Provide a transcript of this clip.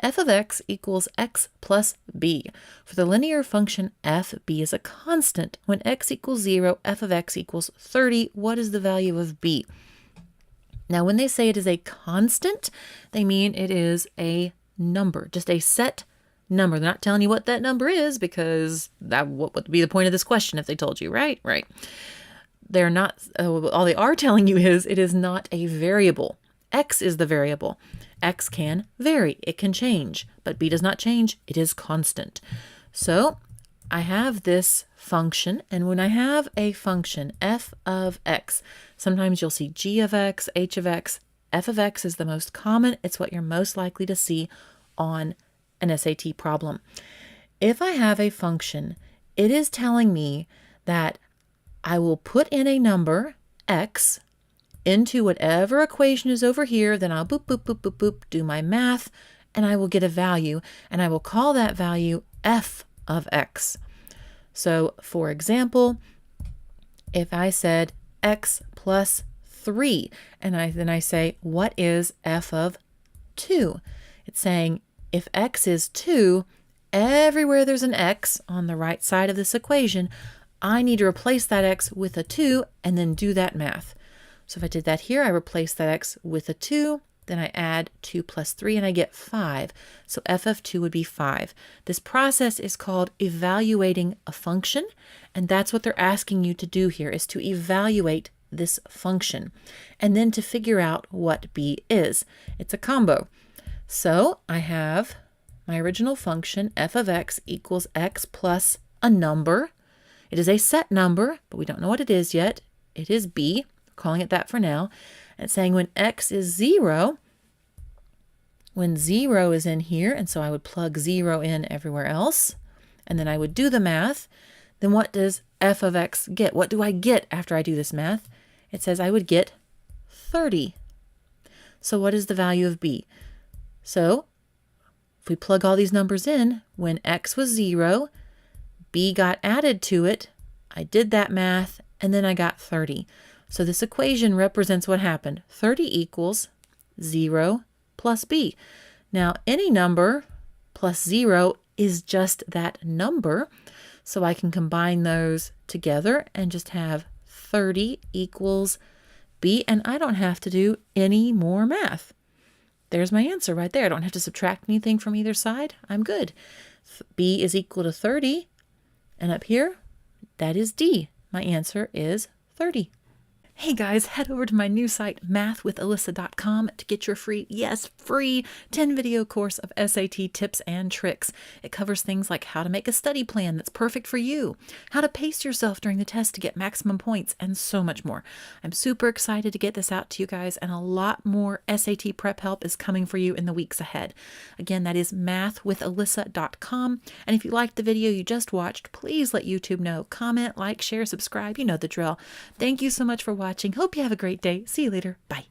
f of x equals x plus b. For the linear function f, b is a constant. When x equals 0, f of x equals 30. What is the value of b? Now, when they say it is a constant, they mean it is a number, just a set number. They're not telling you what that number is, because what would be the point of this question if they told you, right? Right. They're not, all they are telling you is it is not a variable. X is the variable. X can vary, it can change, but b does not change, it is constant. So I have this function, and when I have a function f of x, sometimes you'll see g of x, h of x. F of x is the most common. It's what you're most likely to see on an SAT problem. If I have a function, it is telling me that I will put in a number, x, into whatever equation is over here, then I'll boop, boop, boop, boop, boop, do my math, and I will get a value, and I will call that value f of x. So, for example, if I said x plus 3, and then I say, what is f of 2? It's saying, if x is 2, everywhere there's an x on the right side of this equation, I need to replace that x with a 2 and then do that math. So if I did that here, I replace that x with a 2, then I add 2 plus 3, and I get 5. So f of 2 would be 5. This process is called evaluating a function, and that's what they're asking you to do here, is to evaluate this function, and then to figure out what b is. It's a combo. So I have my original function, f of x equals x plus a number. It is a set number, but we don't know what it is yet. It is b. Calling it that for now. And it's saying when x is 0, when 0 is in here, and so I would plug 0 in everywhere else, and then I would do the math, then what does f of x get? What do I get after I do this math? It says I would get 30. So what is the value of b? So if we plug all these numbers in, when x was 0, b got added to it, I did that math, and then I got 30. So this equation represents what happened. 30 equals 0 plus b. Now, any number plus 0 is just that number. So I can combine those together and just have 30 equals b, and I don't have to do any more math. There's my answer right there. I don't have to subtract anything from either side. I'm good. B is equal to 30, and up here, that is D. My answer is 30. Hey guys, head over to my new site, mathwithalyssa.com, to get your free, yes, free 10-video course of SAT tips and tricks. It covers things like how to make a study plan that's perfect for you, how to pace yourself during the test to get maximum points, and so much more. I'm super excited to get this out to you guys, and a lot more SAT prep help is coming for you in the weeks ahead. Again, that is mathwithalyssa.com, and if you liked the video you just watched, please let YouTube know. Comment, like, share, subscribe, you know the drill. Thank you so much for watching. Hope you have a great day. See you later. Bye.